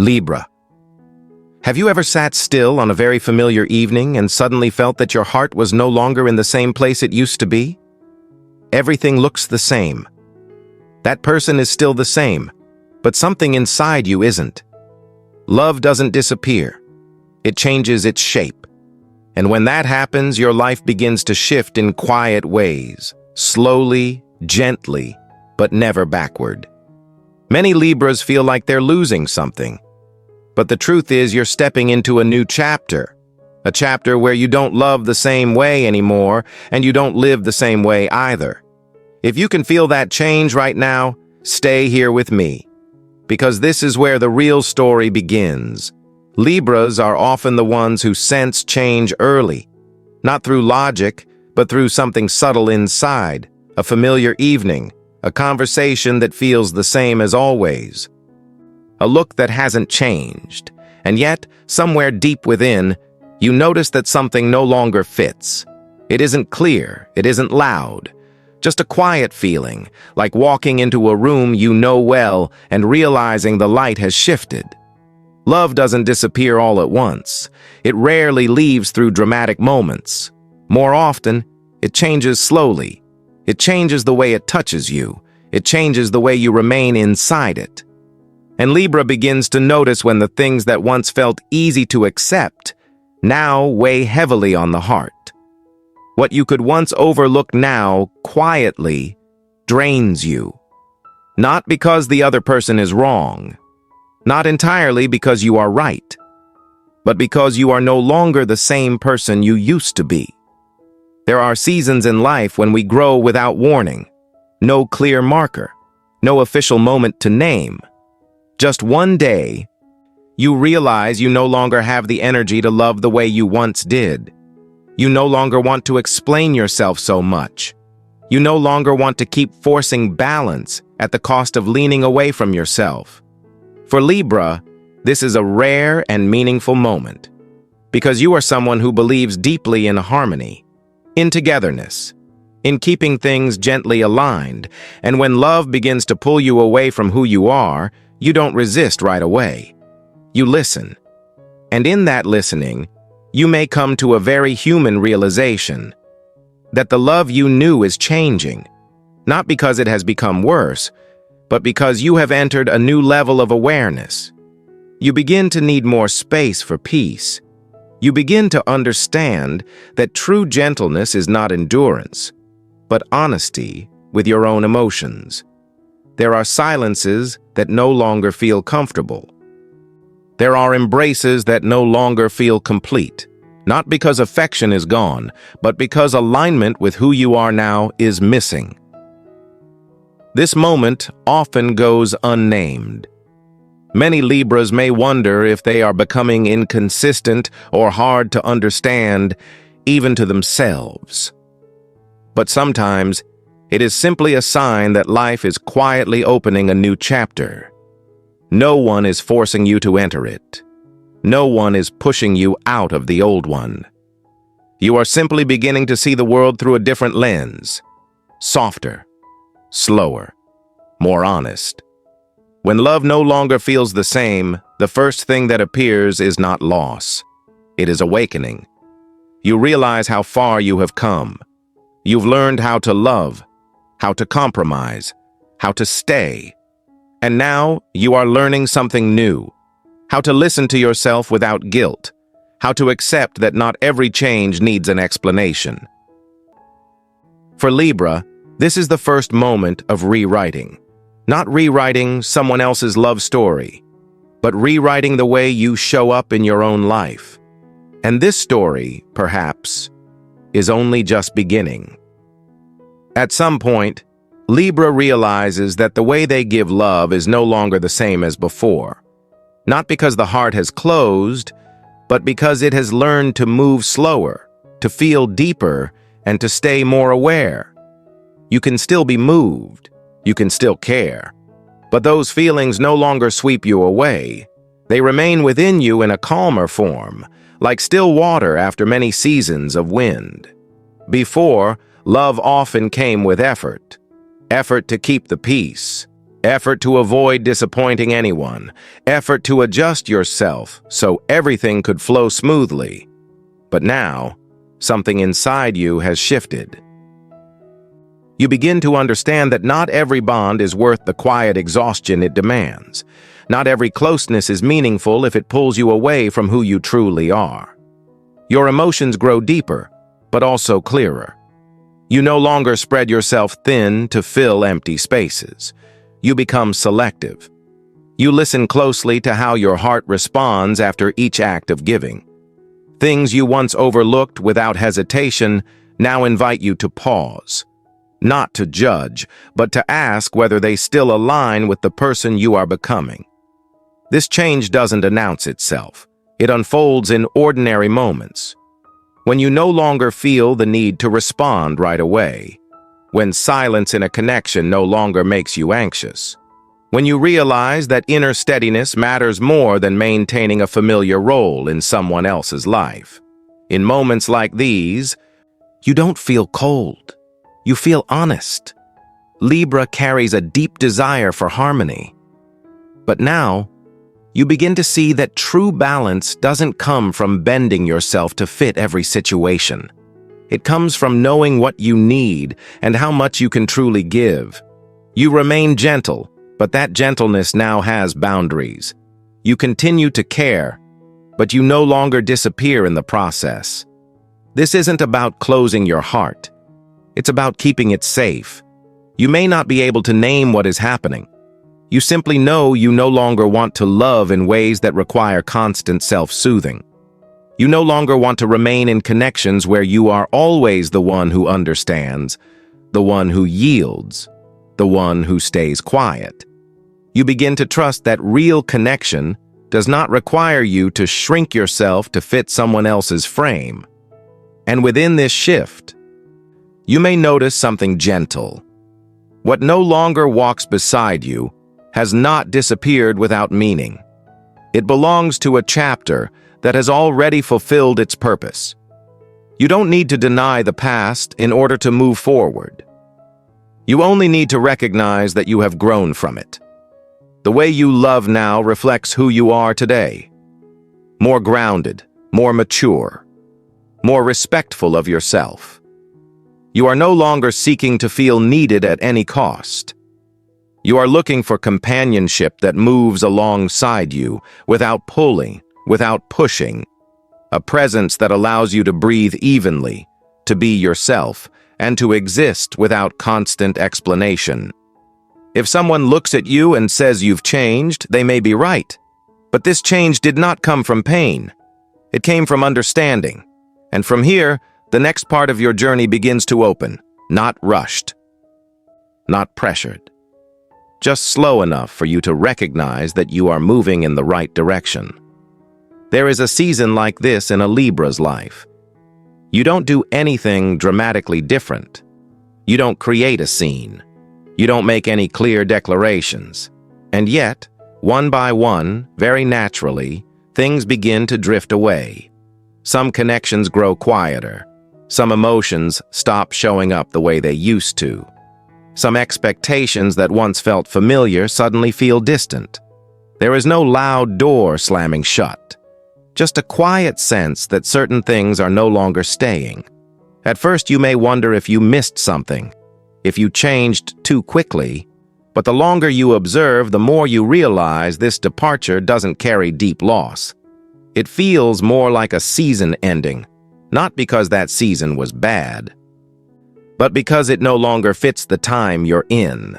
Libra. Have you ever sat still on a very familiar evening and suddenly felt that your heart was no longer in the same place it used to be? Everything looks the same. That person is still the same, but something inside you isn't. Love doesn't disappear. It changes its shape. And when that happens, your life begins to shift in quiet ways, slowly, gently, but never backward. Many Libras feel like they're losing something. But the truth is you're stepping into a new chapter, a chapter where you don't love the same way anymore, and you don't live the same way either. If you can feel that change right now, stay here with me, because this is where the real story begins. Libras are often the ones who sense change early, not through logic, but through something subtle inside, a familiar evening, a conversation that feels the same as always. A look that hasn't changed, and yet, somewhere deep within, you notice that something no longer fits. It isn't clear, it isn't loud, just a quiet feeling, like walking into a room you know well and realizing the light has shifted. Love doesn't disappear all at once. It rarely leaves through dramatic moments. More often, it changes slowly. It changes the way it touches you. It changes the way you remain inside it. And Libra begins to notice when the things that once felt easy to accept now weigh heavily on the heart. What you could once overlook now, quietly, drains you. Not because the other person is wrong, not entirely because you are right, but because you are no longer the same person you used to be. There are seasons in life when we grow without warning, no clear marker, no official moment to name. Just one day, you realize you no longer have the energy to love the way you once did. You no longer want to explain yourself so much. You no longer want to keep forcing balance at the cost of leaning away from yourself. For Libra, this is a rare and meaningful moment, because you are someone who believes deeply in harmony, in togetherness, in keeping things gently aligned, and when love begins to pull you away from who you are, you don't resist right away. You listen. And in that listening, you may come to a very human realization that the love you knew is changing, not because it has become worse, but because you have entered a new level of awareness. You begin to need more space for peace. You begin to understand that true gentleness is not endurance, but honesty with your own emotions. There are silences that no longer feel comfortable. There are embraces that no longer feel complete, not because affection is gone, but because alignment with who you are now is missing. This moment often goes unnamed. Many Libras may wonder if they are becoming inconsistent or hard to understand, even to themselves. But sometimes, it is simply a sign that life is quietly opening a new chapter. No one is forcing you to enter it. No one is pushing you out of the old one. You are simply beginning to see the world through a different lens, softer, slower, more honest. When love no longer feels the same, the first thing that appears is not loss. It is awakening. You realize how far you have come. You've learned how to love, how to compromise, how to stay. And now you are learning something new, how to listen to yourself without guilt, how to accept that not every change needs an explanation. For Libra, this is the first moment of rewriting. Not rewriting someone else's love story, but rewriting the way you show up in your own life. And this story, perhaps, is only just beginning. At some point, Libra realizes that the way they give love is no longer the same as before. Not because the heart has closed, but because it has learned to move slower, to feel deeper, and to stay more aware. You can still be moved, you can still care, but those feelings no longer sweep you away. They remain within you in a calmer form, like still water after many seasons of wind. Before, love often came with effort. Effort to keep the peace, Effort to avoid disappointing anyone. Effort to adjust yourself so everything could flow smoothly. But now, something inside you has shifted. You begin to understand that not every bond is worth the quiet exhaustion it demands. Not every closeness is meaningful if it pulls you away from who you truly are. Your emotions grow deeper, but also clearer. You no longer spread yourself thin to fill empty spaces. You become selective. You listen closely to how your heart responds after each act of giving. Things you once overlooked without hesitation now invite you to pause. Not to judge, but to ask whether they still align with the person you are becoming. This change doesn't announce itself. It unfolds in ordinary moments. When you no longer feel the need to respond right away. When silence in a connection no longer makes you anxious. When you realize that inner steadiness matters more than maintaining a familiar role in someone else's life. In moments like these, you don't feel cold. You feel honest. Libra carries a deep desire for harmony. But now, you begin to see that true balance doesn't come from bending yourself to fit every situation. It comes from knowing what you need and how much you can truly give. You remain gentle, but that gentleness now has boundaries. You continue to care, but you no longer disappear in the process. This isn't about closing your heart. It's about keeping it safe. You may not be able to name what is happening. You simply know you no longer want to love in ways that require constant self-soothing. You no longer want to remain in connections where you are always the one who understands, the one who yields, the one who stays quiet. You begin to trust that real connection does not require you to shrink yourself to fit someone else's frame. And within this shift, you may notice something gentle. What no longer walks beside you has not disappeared without meaning. It belongs to a chapter that has already fulfilled its purpose. You don't need to deny the past in order to move forward. You only need to recognize that you have grown from it. The way you love now reflects who you are today. More grounded, more mature, more respectful of yourself. You are no longer seeking to feel needed at any cost. You are looking for companionship that moves alongside you, without pulling, without pushing. A presence that allows you to breathe evenly, to be yourself, and to exist without constant explanation. If someone looks at you and says you've changed, they may be right. But this change did not come from pain. It came from understanding. And from here, the next part of your journey begins to open, not rushed, not pressured. Just slow enough for you to recognize that you are moving in the right direction. There is a season like this in a Libra's life. You don't do anything dramatically different. You don't create a scene. You don't make any clear declarations. And yet, one by one, very naturally, things begin to drift away. Some connections grow quieter. Some emotions stop showing up the way they used to. Some expectations that once felt familiar suddenly feel distant. There is no loud door slamming shut. Just a quiet sense that certain things are no longer staying. At first you may wonder if you missed something, if you changed too quickly, but the longer you observe, the more you realize this departure doesn't carry deep loss. It feels more like a season ending, not because that season was bad, but because it no longer fits the time you're in.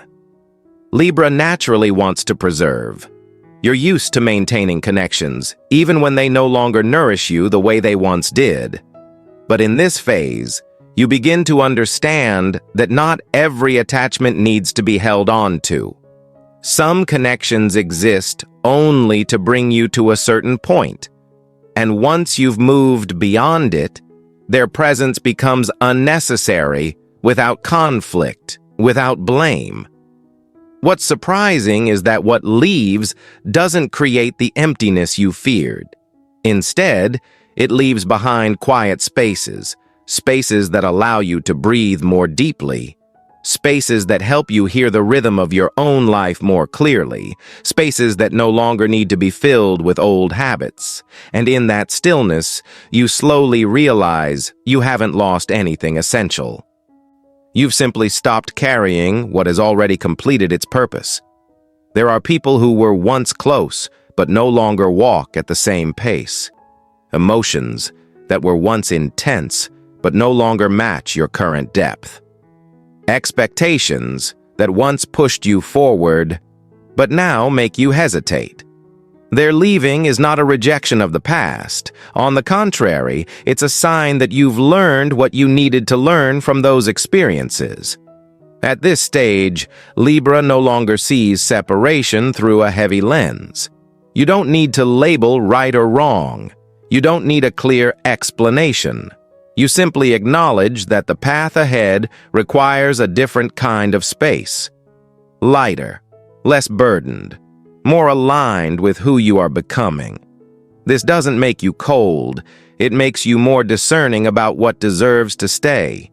Libra naturally wants to preserve. You're used to maintaining connections, even when they no longer nourish you the way they once did. But in this phase, you begin to understand that not every attachment needs to be held on to. Some connections exist only to bring you to a certain point, and once you've moved beyond it, their presence becomes unnecessary, without conflict, without blame. What's surprising is that what leaves doesn't create the emptiness you feared. Instead, it leaves behind quiet spaces, spaces that allow you to breathe more deeply, Spaces that help you hear the rhythm of your own life more clearly. Spaces that no longer need to be filled with old habits. And in that stillness, you slowly realize you haven't lost anything essential. You've simply stopped carrying what has already completed its purpose. There are people who were once close, but no longer walk at the same pace. Emotions that were once intense, but no longer match your current depth. Expectations that once pushed you forward, but now make you hesitate. Their leaving is not a rejection of the past. On the contrary, it's a sign that you've learned what you needed to learn from those experiences. At this stage, Libra no longer sees separation through a heavy lens. You don't need to label right or wrong. You don't need a clear explanation. You simply acknowledge that the path ahead requires a different kind of space. Lighter, less burdened, more aligned with who you are becoming. This doesn't make you cold. It makes you more discerning about what deserves to stay.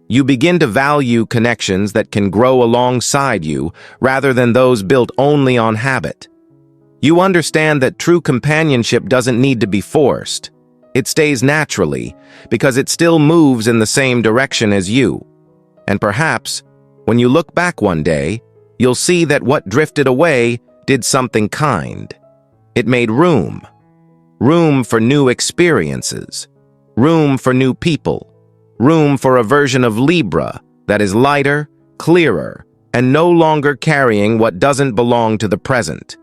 You begin to value connections that can grow alongside you rather than those built only on habit. You understand that true companionship doesn't need to be forced. It stays naturally because it still moves in the same direction as you. And perhaps, when you look back one day, you'll see that what drifted away did something kind. It made room. Room for new experiences. Room for new people. Room for a version of Libra that is lighter, clearer, and no longer carrying what doesn't belong to the present.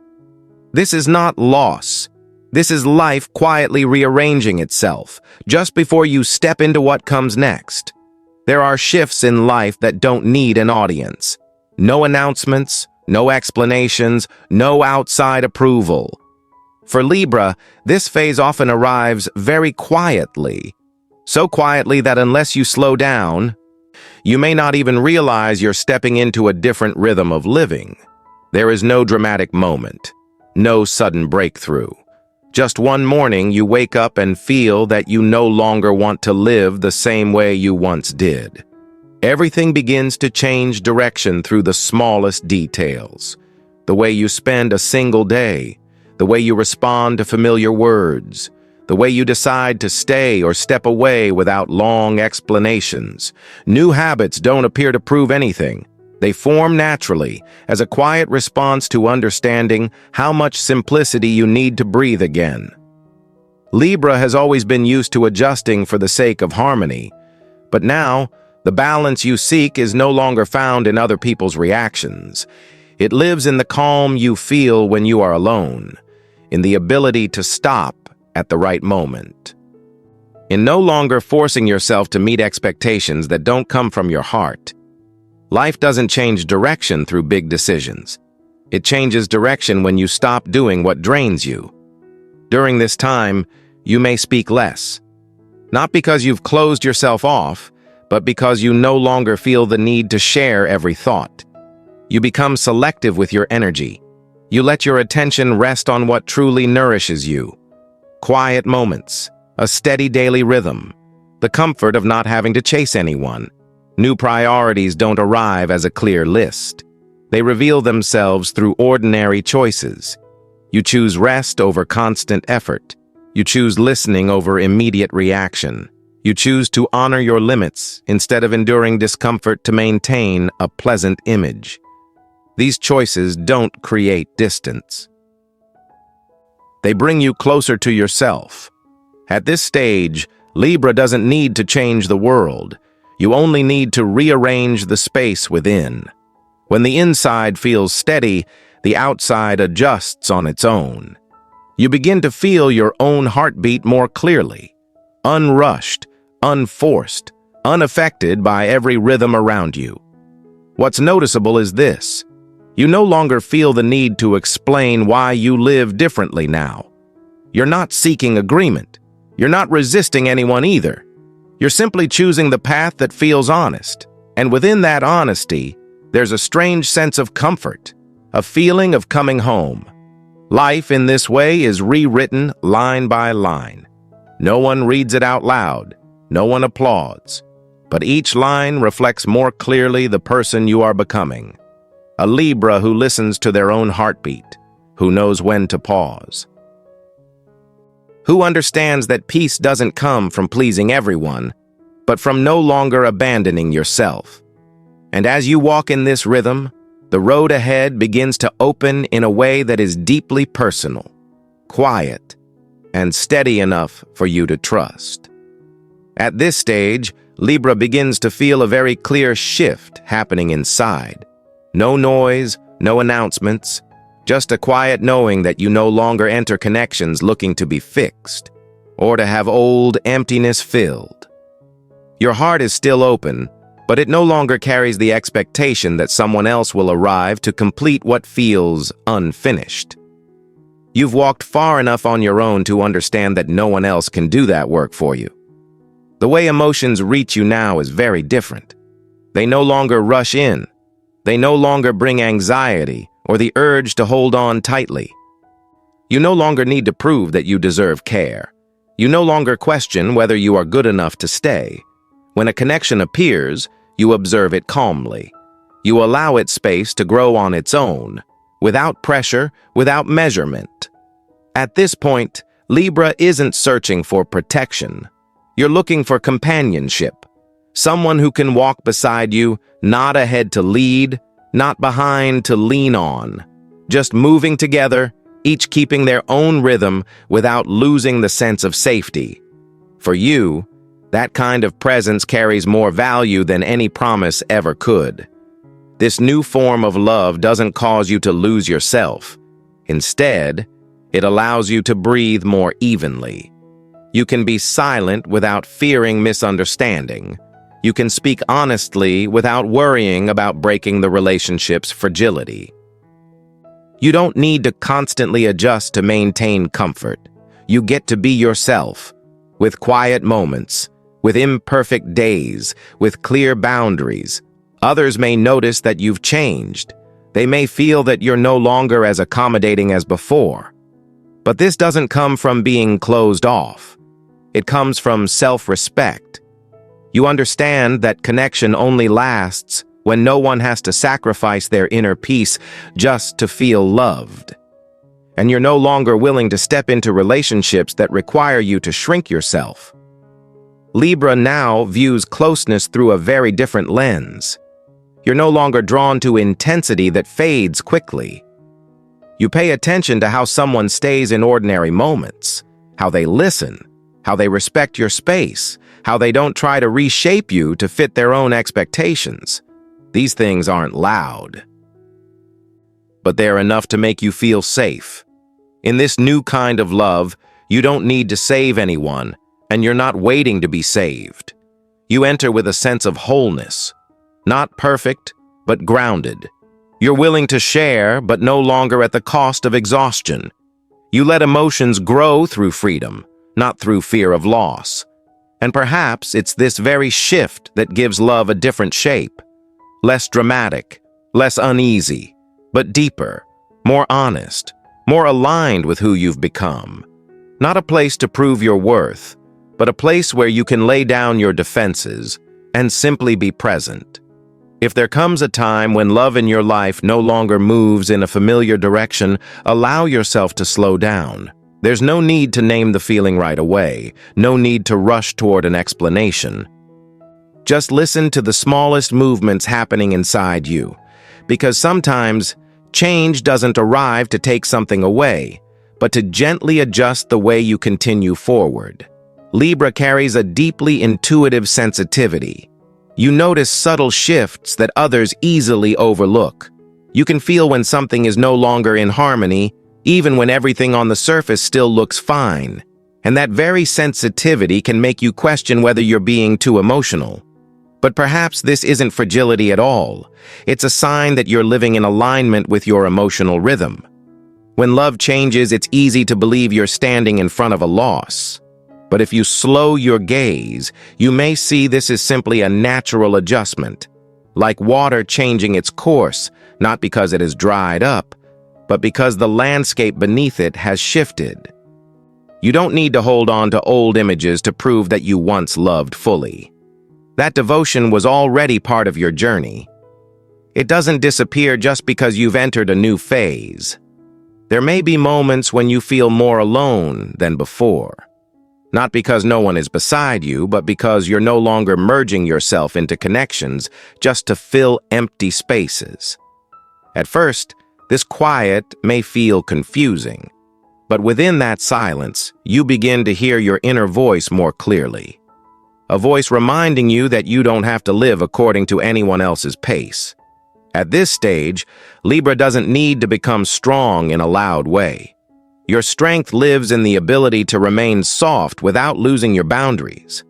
This is not loss. This is life quietly rearranging itself just before you step into what comes next. There are shifts in life that don't need an audience. No announcements, no explanations, no outside approval. For Libra, this phase often arrives very quietly. So quietly that unless you slow down, you may not even realize you're stepping into a different rhythm of living. There is no dramatic moment, no sudden breakthrough. Just one morning you wake up and feel that you no longer want to live the same way you once did. Everything begins to change direction through the smallest details. The way you spend a single day, the way you respond to familiar words, the way you decide to stay or step away without long explanations. New habits don't appear to prove anything. They form naturally as a quiet response to understanding how much simplicity you need to breathe again. Libra has always been used to adjusting for the sake of harmony, but now the balance you seek is no longer found in other people's reactions. It lives in the calm you feel when you are alone, in the ability to stop at the right moment, in no longer forcing yourself to meet expectations that don't come from your heart. Life doesn't change direction through big decisions. It changes direction when you stop doing what drains you. During this time, you may speak less. Not because you've closed yourself off, but because you no longer feel the need to share every thought. You become selective with your energy. You let your attention rest on what truly nourishes you. Quiet moments, a steady daily rhythm, the comfort of not having to chase anyone. New priorities don't arrive as a clear list. They reveal themselves through ordinary choices. You choose rest over constant effort. You choose listening over immediate reaction. You choose to honor your limits instead of enduring discomfort to maintain a pleasant image. These choices don't create distance. They bring you closer to yourself. At this stage, Libra doesn't need to change the world. You only need to rearrange the space within. When the inside feels steady, the outside adjusts on its own. You begin to feel your own heartbeat more clearly, unrushed, unforced, unaffected by every rhythm around you. What's noticeable is this: you no longer feel the need to explain why you live differently now. You're not seeking agreement. You're not resisting anyone either. You're simply choosing the path that feels honest, and within that honesty, there's a strange sense of comfort, a feeling of coming home. Life in this way is rewritten line by line. No one reads it out loud. No one applauds. but each line reflects more clearly the person you are becoming. A Libra who listens to their own heartbeat, who knows when to pause. Who understands that peace doesn't come from pleasing everyone, but from no longer abandoning yourself. And as you walk in this rhythm, the road ahead begins to open in a way that is deeply personal, quiet, and steady enough for you to trust. At this stage, Libra begins to feel a very clear shift happening inside. No noise, no announcements, just a quiet knowing that you no longer enter connections looking to be fixed, or to have old emptiness filled. Your heart is still open, but it no longer carries the expectation that someone else will arrive to complete what feels unfinished. You've walked far enough on your own to understand that no one else can do that work for you. The way emotions reach you now is very different. They no longer rush in. They no longer bring anxiety or the urge to hold on tightly. You no longer need to prove that you deserve care. You no longer question whether you are good enough to stay. When a connection appears, you observe it calmly. You allow it space to grow on its own, without pressure, without measurement. At this point, Libra isn't searching for protection. You're looking for companionship. Someone who can walk beside you, not ahead to lead, not behind to lean on. Just moving together, each keeping their own rhythm without losing the sense of safety. For you, that kind of presence carries more value than any promise ever could. This new form of love doesn't cause you to lose yourself. Instead, it allows you to breathe more evenly. You can be silent without fearing misunderstanding. You can speak honestly without worrying about breaking the relationship's fragility. You don't need to constantly adjust to maintain comfort. You get to be yourself, with quiet moments, with imperfect days, with clear boundaries. Others may notice that you've changed. They may feel that you're no longer as accommodating as before. But this doesn't come from being closed off. It comes from self-respect. You understand that connection only lasts when no one has to sacrifice their inner peace just to feel loved. And you're no longer willing to step into relationships that require you to shrink yourself. Libra now views closeness through a very different lens. You're no longer drawn to intensity that fades quickly. You pay attention to how someone stays in ordinary moments, how they listen, how they respect your space, how they don't try to reshape you to fit their own expectations. These things aren't loud, but they're enough to make you feel safe. In this new kind of love, you don't need to save anyone, and you're not waiting to be saved. You enter with a sense of wholeness, not perfect, but grounded. You're willing to share, but no longer at the cost of exhaustion. You let emotions grow through freedom, not through fear of loss. And perhaps it's this very shift that gives love a different shape. Less dramatic, less uneasy, but deeper, more honest, more aligned with who you've become. Not a place to prove your worth, but a place where you can lay down your defenses and simply be present. If there comes a time when love in your life no longer moves in a familiar direction, allow yourself to slow down. There's no need to name the feeling right away, no need to rush toward an explanation. Just listen to the smallest movements happening inside you, because sometimes change doesn't arrive to take something away, but to gently adjust the way you continue forward. Libra carries a deeply intuitive sensitivity. You notice subtle shifts that others easily overlook. You can feel when something is no longer in harmony, even when everything on the surface still looks fine. And that very sensitivity can make you question whether you're being too emotional. But perhaps this isn't fragility at all. It's a sign that you're living in alignment with your emotional rhythm. When love changes, it's easy to believe you're standing in front of a loss. But if you slow your gaze, you may see this is simply a natural adjustment, like water changing its course, not because it has dried up, but because the landscape beneath it has shifted. You don't need to hold on to old images to prove that you once loved fully. That devotion was already part of your journey. It doesn't disappear just because you've entered a new phase. There may be moments when you feel more alone than before. Not because no one is beside you, but because you're no longer merging yourself into connections just to fill empty spaces. At first, this quiet may feel confusing, but within that silence, you begin to hear your inner voice more clearly. A voice reminding you that you don't have to live according to anyone else's pace. At this stage, Libra doesn't need to become strong in a loud way. Your strength lives in the ability to remain soft without losing your boundaries.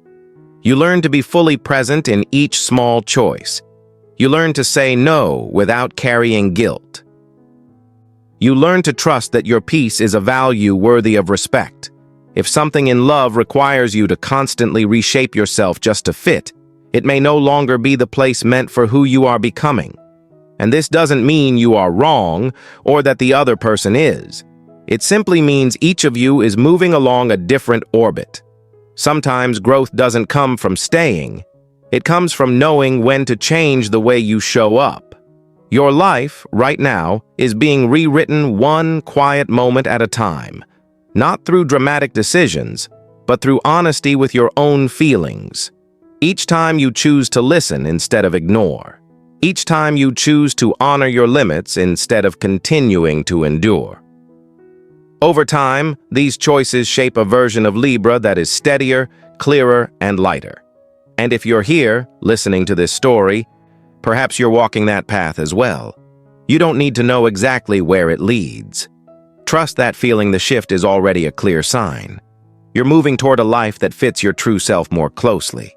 You learn to be fully present in each small choice. You learn to say no without carrying guilt. You learn to trust that your peace is a value worthy of respect. If something in love requires you to constantly reshape yourself just to fit, it may no longer be the place meant for who you are becoming. And this doesn't mean you are wrong or that the other person is. It simply means each of you is moving along a different orbit. Sometimes growth doesn't come from staying. It comes from knowing when to change the way you show up. Your life, right now, is being rewritten one quiet moment at a time. Not through dramatic decisions, but through honesty with your own feelings. Each time you choose to listen instead of ignore. Each time you choose to honor your limits instead of continuing to endure. Over time, these choices shape a version of Libra that is steadier, clearer, and lighter. And if you're here, listening to this story, perhaps you're walking that path as well. You don't need to know exactly where it leads. Trust that feeling the shift is already a clear sign. You're moving toward a life that fits your true self more closely.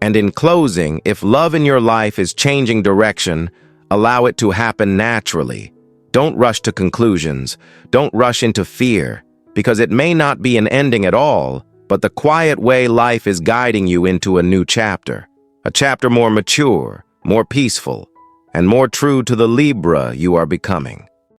And in closing, if love in your life is changing direction, allow it to happen naturally. Don't rush to conclusions. Don't rush into fear, because it may not be an ending at all, but the quiet way life is guiding you into a new chapter. A chapter more mature, more peaceful, and more true to the Libra you are becoming.